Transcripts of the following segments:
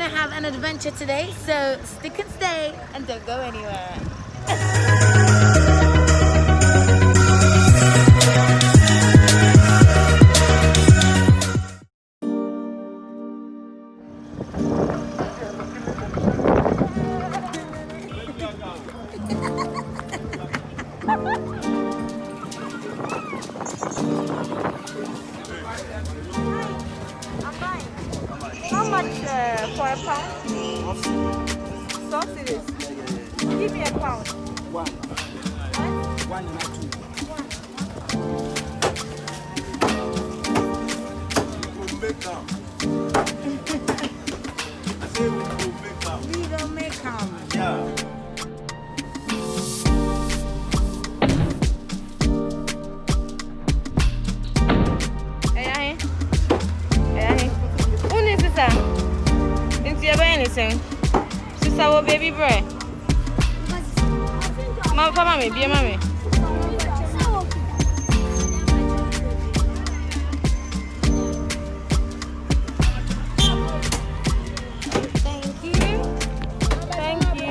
have an adventure today, so stick and stay and don't go anywhere. How much for a pound? Sausages. Give me a pound. One. One and two. We will make them. I say we will make them. We don't make them. Yeah. Anything. Sister, what baby boy? Mommy, be a mommy. Thank you. Thank you.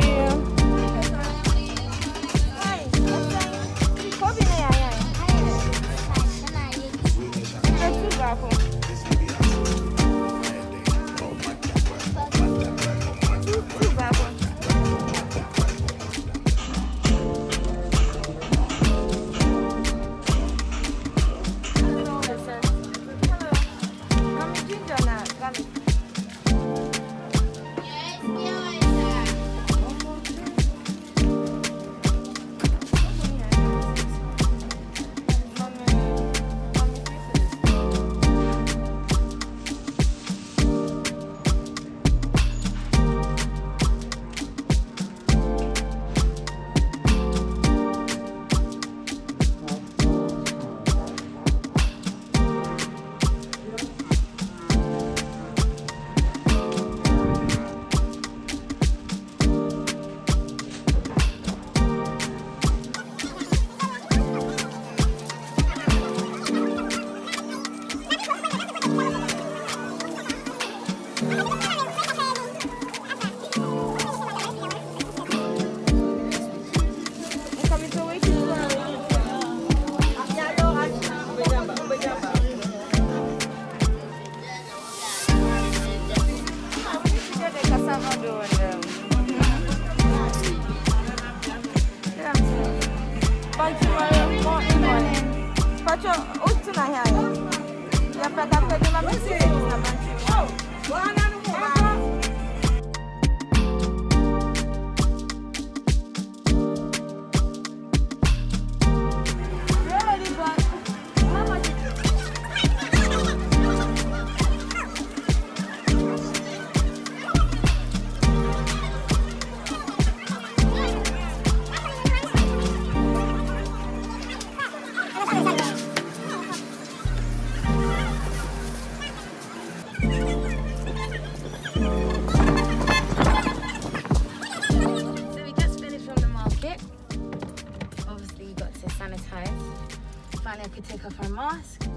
Take off our mask.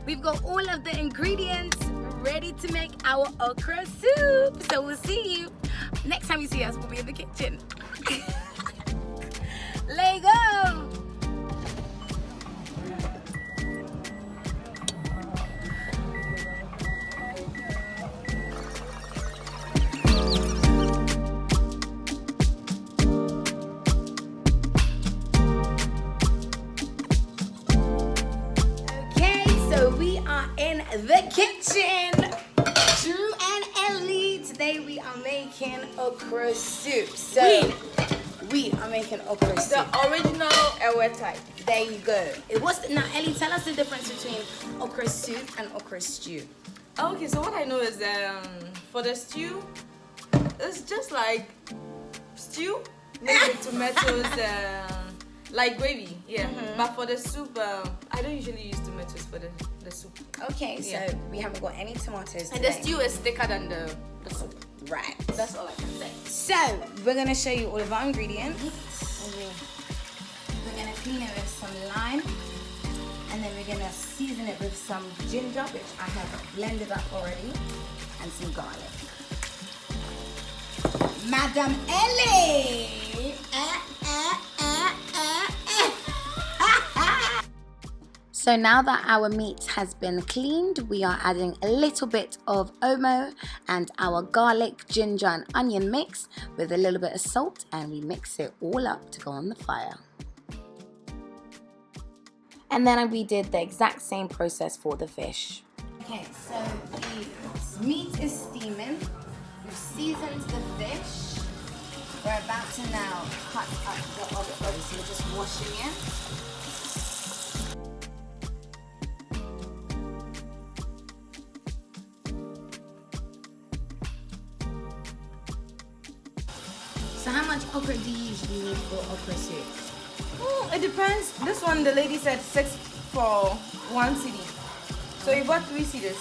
We've got all of the ingredients ready to make our okra soup. So we'll see you next time you see us. We'll be in the kitchen. Let go. The kitchen, Drew and Ellie. Today we are making okra soup. So we are making okra soup. The original Ewe type. There you go. Now Ellie, tell us the difference between okra soup and okra stew. Okay, so what I know is for the stew, it's just like stew made with tomatoes, like gravy, yeah. But for the soup, I don't usually use tomatoes for the soup. Okay, so we haven't got any tomatoes today. And the stew is thicker than the soup. Right. That's all I can say. So we're gonna show you all of our ingredients. We're gonna clean it with some lime, and then we're gonna season it with some ginger, which I have blended up already, and some garlic. Madam Ellie. So now that our meat has been cleaned, we are adding a little bit of omo and our garlic, ginger and onion mix with a little bit of salt, and we mix it all up to go on the fire. And then we did the exact same process for the fish. Okay, so the meat is steaming. We've seasoned the fish. We're about to now cut up the okra, so we're just washing it. So how much okra do you usually need for okra soup? It depends. This one, the lady said 6 for 1 CD. So you bought 3 CDs.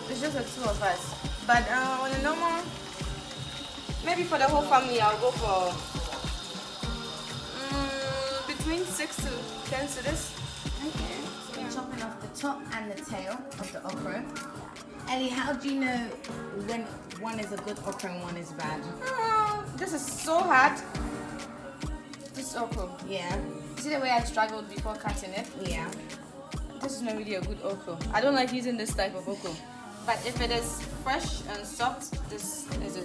It's just the 2 of us. But on a normal, maybe for the whole family, I'll go for between 6 to 10 CDs. Okay. So we're chopping off the top and the tail of the okra. Ellie, how do you know when one is a good okra and one is bad? This is so hard. This okra. Yeah. See the way I struggled before cutting it? Yeah. This is not really a good okra. I don't like using this type of okra. But if it is fresh and soft, this is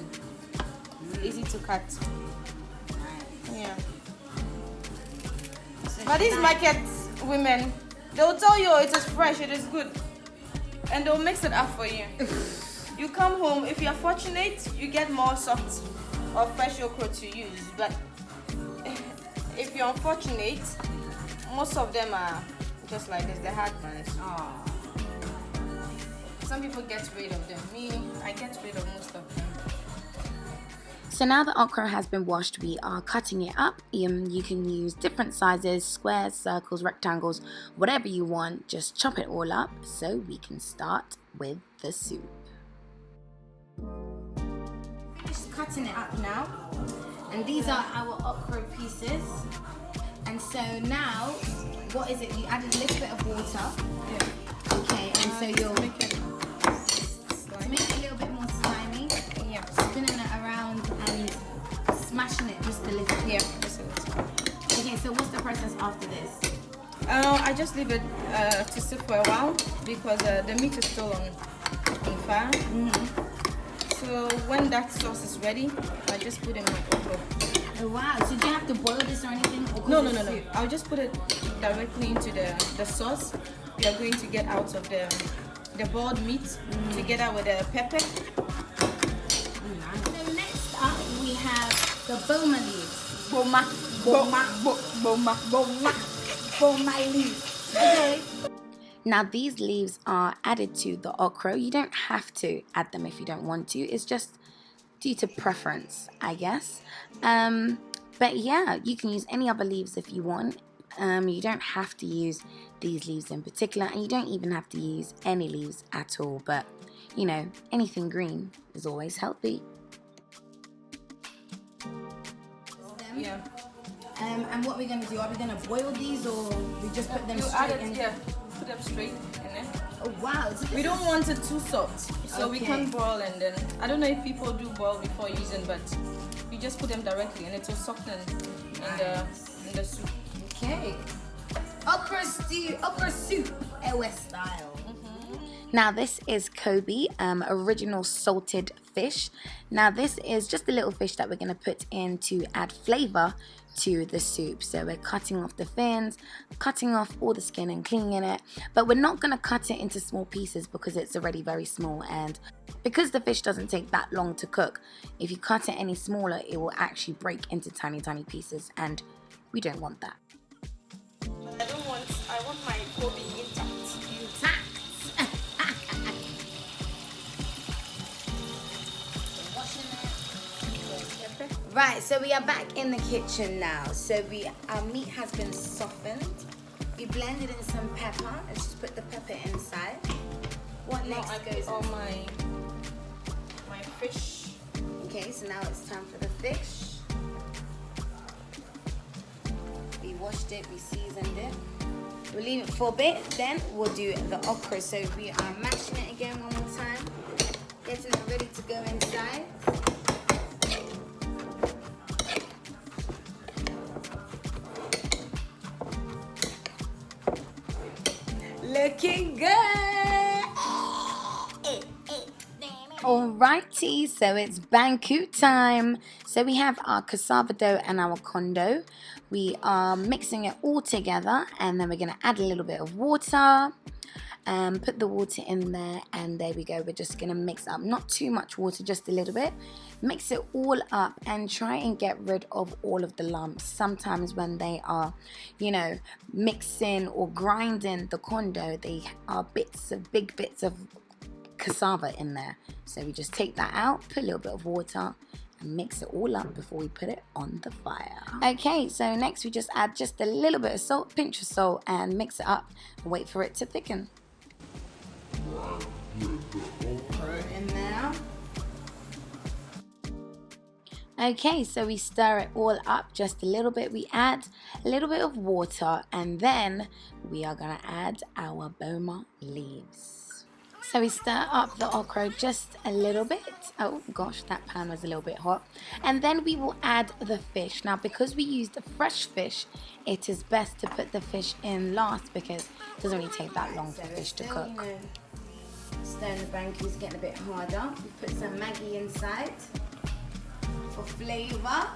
easy to cut. Yeah. But these market women, they'll tell you it is fresh, it is good. And they'll mix it up for you. You come home, if you're fortunate, you get more soft or fresh okra to use. But if you're unfortunate, most of them are just like this, the hard ones. Some people get rid of them. Me, I get rid of most of them. So now the okra has been washed, we are cutting it up. You can use different sizes, squares, circles, rectangles, whatever you want. Just chop it all up so we can start with the soup. Just cutting it up now. And these are our okra pieces. And so now, what is it? You added a little bit of water. Yeah. Okay, and so you'll make it a little bit more slimy. Yeah. Spinning it around and smashing it just a little. Yeah, just a little. Okay, so what's the process after this? I just leave it to sit for a while because the meat is still on fire. So when that sauce is ready, I just put in my okra. Oh wow, so do you have to boil this or anything? Or No. I'll just put it directly into the sauce. We are going to get out of the boiled meat together with the pepper. So next up we have the boma leaves. Boma leaves. Okay. Now these leaves are added to the okra. You don't have to add them if you don't want to. It's just due to preference, I guess. But yeah, you can use any other leaves if you want. You don't have to use these leaves in particular, and you don't even have to use any leaves at all. But you know, anything green is always healthy. Yeah. And what are we gonna do? Are we gonna boil these, or we just put them You straight add it, in? yeah. Put them straight in there. Oh wow! So We don't want it too soft, so we Okay. can boil and then I don't know if people do boil before using, but you just put them directly and it will soften in the soup. Okay. Okra stew, okra soup, Ewe Style. Now this is Kobe, original salted fish. Now this is just a little fish that we're going to put in to add flavor to the soup. So we're cutting off the fins, cutting off all the skin and cleaning it. But we're not going to cut it into small pieces because it's already very small. And because the fish doesn't take that long to cook, if you cut it any smaller, it will actually break into tiny, tiny pieces. And we don't want that. But I want my Kobe intact. Right, so we are back in the kitchen now. So our meat has been softened. We blended in some pepper. Let's just put the pepper inside. What next I goes put all in? my fish. Okay, so now it's time for the fish. We washed it, we seasoned it. We'll leave it for a bit, then we'll do the okra. So we are mashing it again one more time, getting it ready to go inside. Alrighty, so it's Banku time. So we have our cassava dough and our condo. We are mixing it all together, and then we're going to add a little bit of water. Put the water in there, and there we go. We're just going to mix up, not too much water, just a little bit. Mix it all up and try and get rid of all of the lumps. Sometimes when they are, mixing or grinding the condo, they are big bits of cassava in there. So we just take that out, put a little bit of water, and mix it all up before we put it on the fire. Okay, so next we just add just a little bit of salt, pinch of salt, and mix it up and wait for it to thicken. Put it in there. Okay, so we stir it all up just a little bit. We add a little bit of water, and then we are gonna add our boma leaves. So we stir up the okra just a little bit. Oh gosh, that pan was a little bit hot. And then we will add the fish. Now, because we used fresh fish, it is best to put the fish in last because it doesn't really take that long for fish to cook. Stirring the banku is getting a bit harder. We put some Maggi inside for flavour.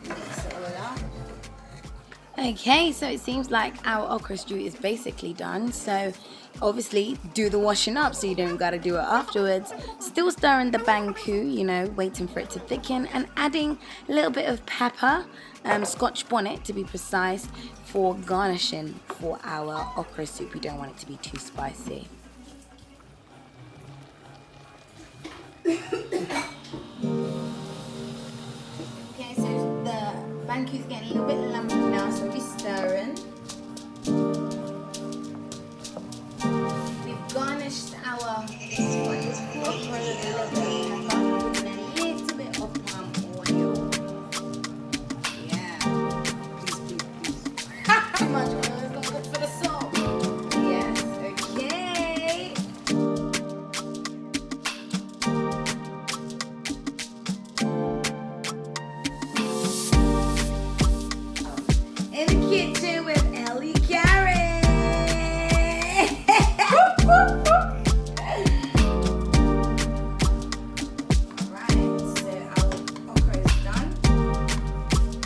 Mix it all up. Okay, so it seems like our okra stew is basically done. So obviously do the washing up so you don't gotta do it afterwards. Still stirring the banku, waiting for it to thicken, and adding a little bit of pepper, scotch bonnet to be precise, for garnishing for our okra soup. We don't want it to be too spicy. Okay, so the banku is getting a little bit lumpy now, so we're stirring. We've garnished our okra with a little bit of pepper, putting a little bit of palm oil. Yeah. Please. Too much oil is not good for the soul. Yes, okay. In the kitchen with Eli Kharis. Alright, so our okra is done.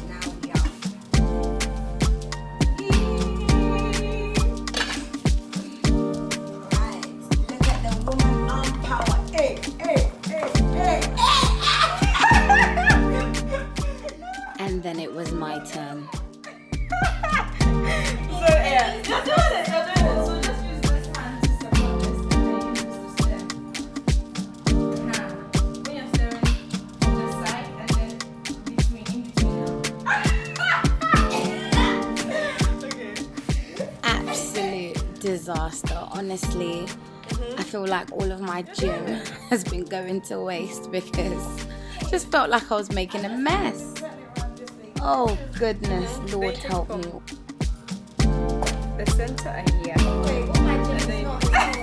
Now we are. Alright, look at the woman on power. Hey. And then it was my turn. So yeah, you're doing it. So just use this hand to support this, and then use this to stir. When you're stirring from the side and then in between. Okay. Absolute disaster. Honestly, I feel like all of my gym has been going to waste because I just felt like I was making a mess. Oh goodness, Lord help me. The center and here. Wait, what my gym is not really working.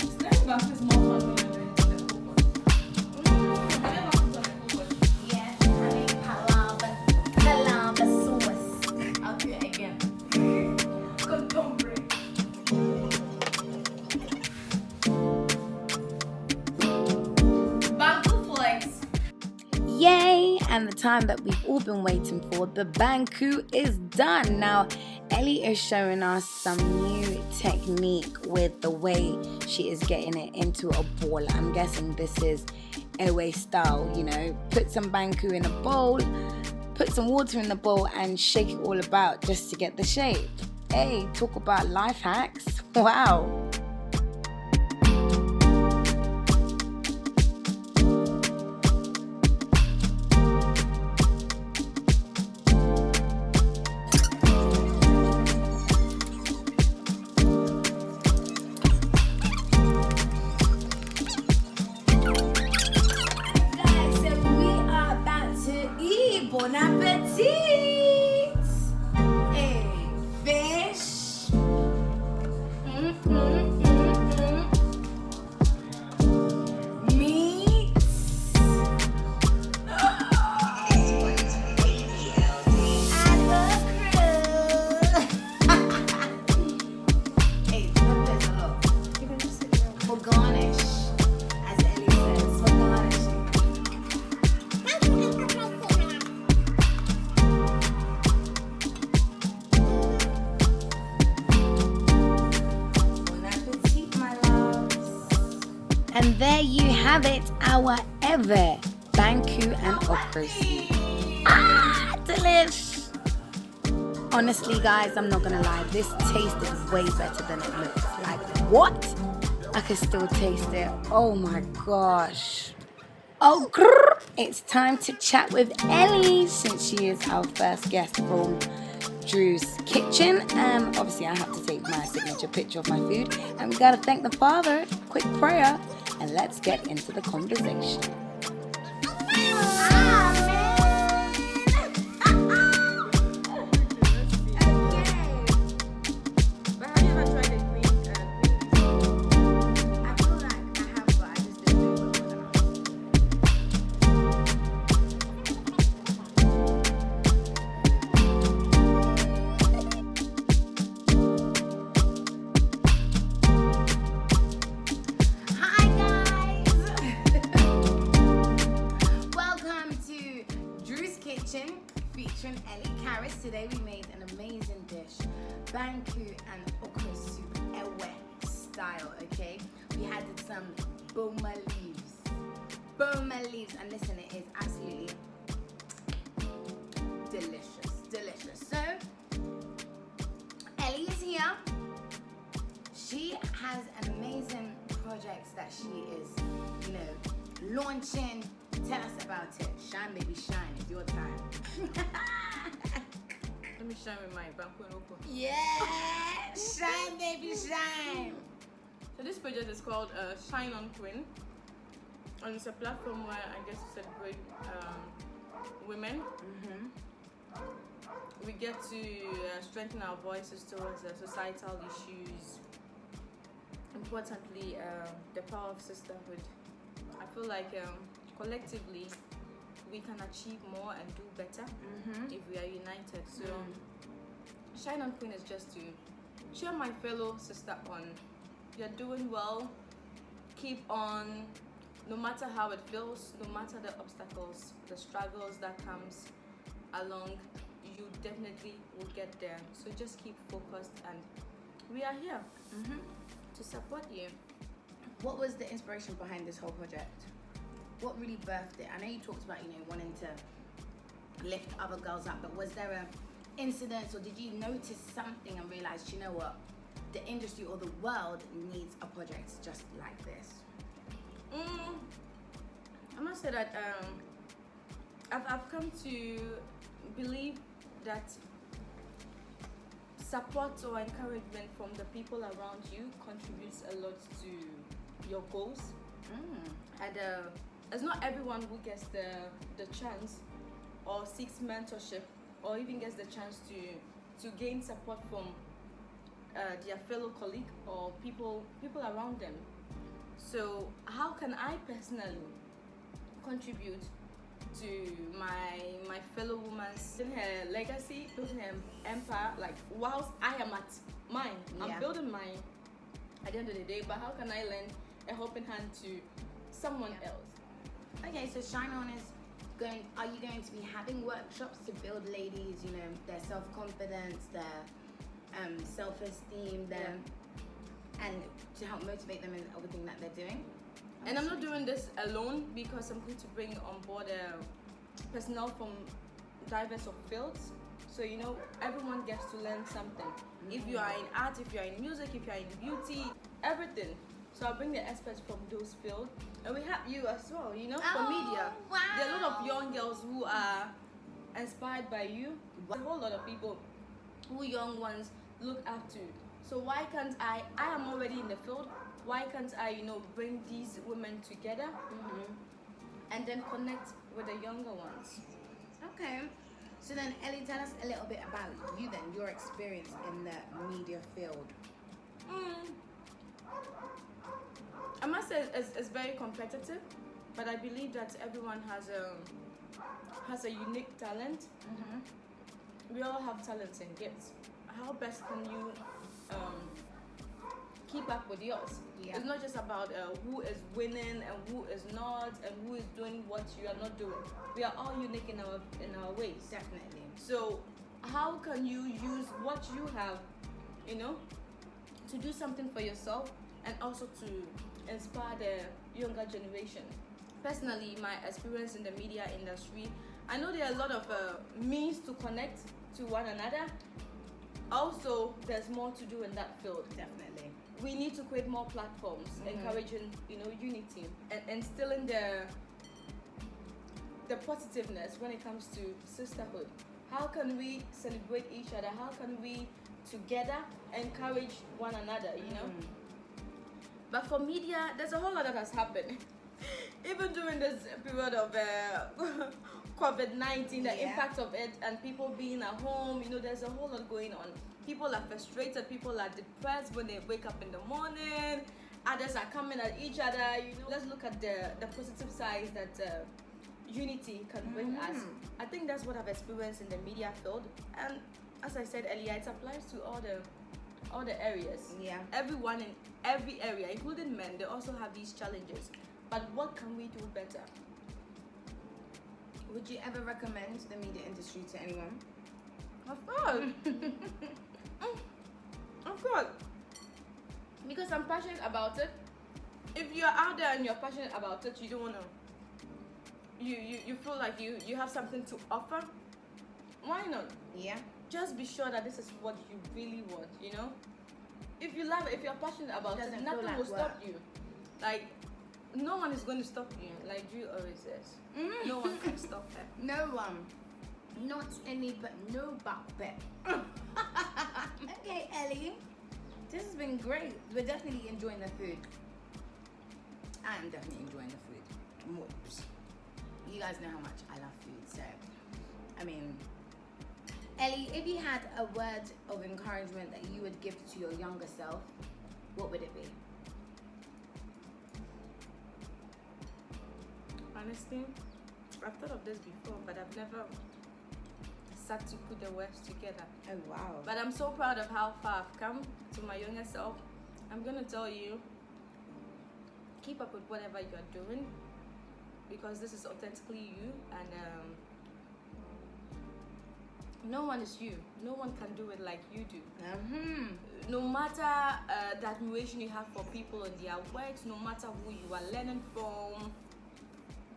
Stirring back is more fun when you're doing it in the cookbook. Have you ever cooked on the cookbook? Yes, I need palava sauce. Okay, again. Contemporary. Banku flex. Yay! And the time that we've all been waiting for, the banku is done. Now, Ellie is showing us some new technique with the way she is getting it into a ball. I'm guessing this is Ewe Style, Put some banku in a bowl, put some water in the bowl, and shake it all about just to get the shape. Hey, talk about life hacks. Wow. Guys, so we are about to petite, a fish. Meat. And the crew. Hey, there's a lot. For garnish, as Ellie says, for garnishing. Bon appetit, my loves. And there you have it, our Ewe Banku and Okro Soup. Ah, delish! Honestly, guys, I'm not gonna lie, this tasted way better than it looks. Like, what? I can still taste it. Oh my gosh. Oh, grrr. It's time to chat with Ellie since she is our first guest from Dru's kitchen. Obviously, I have to take my signature picture of my food, and we gotta thank the Father. Quick prayer, and let's get into the conversation. But have you ever tried a green I feel like I have, but I just didn't do it well enough. Hi guys! Welcome to Dru's Kitchen featuring Eli Kharis. Today we made an amazing dish, Banku and Okro Soup, Ewe Style, okay? We had some boma leaves. Boma leaves, and listen, it is absolutely delicious, delicious. So, Ellie is here. She has an amazing project that she is, launching. Tell us about it. Shine, baby, shine. It's your time. Let me shine with my Banku and Okro. Yeah, shine, baby, shine. So this project is called Shine on Queen, and it's a platform where I guess to celebrate women. We get to strengthen our voices towards societal issues. Importantly, the power of sisterhood. I feel like collectively we can achieve more and do better if we are united. So Shine on Queen is just to cheer my fellow sister on. You're doing well. Keep on. No matter how it feels, no matter the obstacles, the struggles that comes along, you definitely will get there. So just keep focused, and we are here to support you. What was the inspiration behind this whole project? What really birthed it? I know you talked about, wanting to lift other girls up, but was there a incident, or did you notice something and realize, you know what, the industry or the world needs a project just like this? I must say that I've come to believe that support or encouragement from the people around you contributes a lot to your goals. And it's not everyone who gets the chance or seeks mentorship or even gets the chance to gain support from their fellow colleague or people around them. So how can I personally contribute to my fellow woman's building her legacy, building her empire, like whilst I am at mine? I'm building mine at the end of the day, but how can I lend a helping hand to someone else? Okay, so Shine On is are you going to be having workshops to build ladies, their self-confidence, their self-esteem, and to help motivate them in everything that they're doing? And I'm not doing this alone, because I'm going to bring on board personnel from diverse of fields. So everyone gets to learn something. If you are in art, if you are in music, if you are in beauty, everything. So I'll bring the experts from those fields, and we have you as well. For media, wow. there are a lot of young girls who are inspired by you. A whole lot of people who young ones look up to. So why can't I am already in the field, why can't I bring these women together and then connect with the younger ones? Okay. So then, Ellie, tell us a little bit about you then, your experience in the media field. I must say it's very competitive, but I believe that everyone has a unique talent. We all have talents and gifts. How best can you keep up with yours? Yeah. It's not just about who is winning and who is not, and who is doing what you are not doing. We are all unique in our ways. Definitely. So how can you use what you have, to do something for yourself and also to inspire the younger generation? Personally, my experience in the media industry, I know there are a lot of means to connect to one another. Also, there's more to do in that field. Definitely. We need to create more platforms, encouraging, unity and instilling the positiveness when it comes to sisterhood. How can we celebrate each other? How can we together encourage one another, But for media, there's a whole lot that has happened. Even during this period of COVID-19, the impact of it and people being at home, there's a whole lot going on. People are frustrated, people are depressed when they wake up in the morning, others are coming at each other, Let's look at the positive sides that unity can bring us. I think that's what I've experienced in the media field, and as I said earlier, it applies to all the areas. Yeah. Everyone in every area, including men, they also have these challenges. But what can we do better? Would you ever recommend the media industry to anyone? Of course. Of course. Because I'm passionate about it. If you're out there and you're passionate about it, you don't want to, you feel like you have something to offer, why not? Yeah. Just be sure that this is what you really want, If you love it, if you're passionate about it, nothing will stop you. Like, no one is going to stop you. Like Drew always says, no one can stop her. No one. Not any, but no but. Okay, Ellie. This has been great. We're definitely enjoying the food. I'm definitely enjoying the food. Whoops. You guys know how much I love food, so Ellie, if you had a word of encouragement that you would give to your younger self, what would it be? Honestly, I've thought of this before, but I've never sat to put the words together. Oh, wow. But I'm so proud of how far I've come. To my younger self, I'm gonna tell you, keep up with whatever you're doing, because this is authentically you, and no one is you. No one can do it like you do. No matter the admiration you have for people and their works, no matter who you are learning from,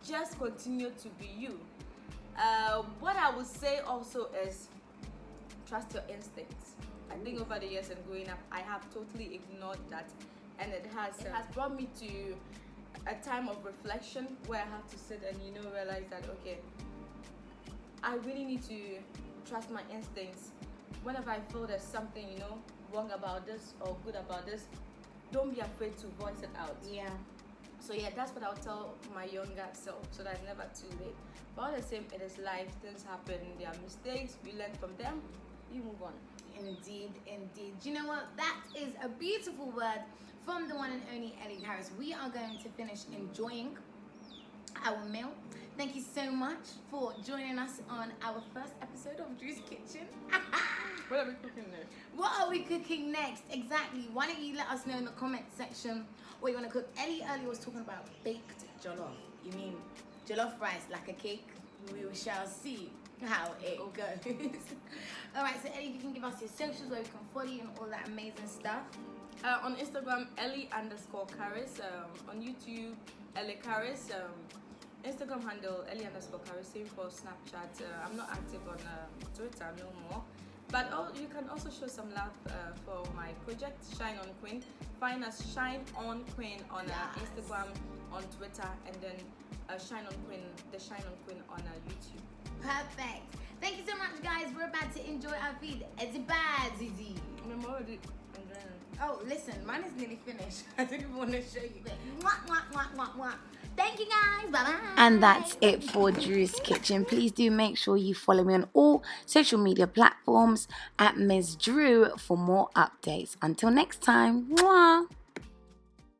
just continue to be you. What I would say also is trust your instincts. I think over the years and growing up, I have totally ignored that, and it has brought me to a time of reflection where I have to sit and realize that, okay, I really need to trust my instincts. Whenever I feel there's something wrong about this or good about this, don't be afraid to voice it out. Yeah. So yeah, that's what I'll tell my younger self, so that it's never too late. But all the same, it is life. Things happen. There are mistakes. We learn from them. You move on. Indeed, indeed. You know what? That is a beautiful word from the one and only Eli Kharis. We are going to finish enjoying our meal. Thank you so much for joining us on our first episode of Drew's Kitchen. What are we cooking next? What are we cooking next? Exactly. Why don't you let us know in the comment section what you want to cook? Ellie earlier was talking about baked jollof. You mean jollof rice like a cake? We shall see how it goes. Alright, so Ellie, you can give us your socials where we can follow you and all that amazing stuff. On Instagram, Eli_Kharis. On YouTube, Ewe Kharis. Instagram handle, Eli_Kharis. Same for Snapchat. I'm not active on Twitter no more. But you can also show some love for my project, Shine On Queen. Find us Shine On Queen on Instagram, on Twitter, and then Shine On Queen, the Shine On Queen on YouTube. Perfect. Thank you so much, guys. We're about to enjoy our feed. It's bad, Zizi. I'm already enjoying. Oh, listen, mine is nearly finished. I didn't even want to show you. But mwah, mwah, mwah, mwah, mwah. Thank you, guys. Bye-bye. And that's it for Dru's Kitchen. Please do make sure you follow me on all social media platforms at Mz Dru for more updates. Until next time, mwah!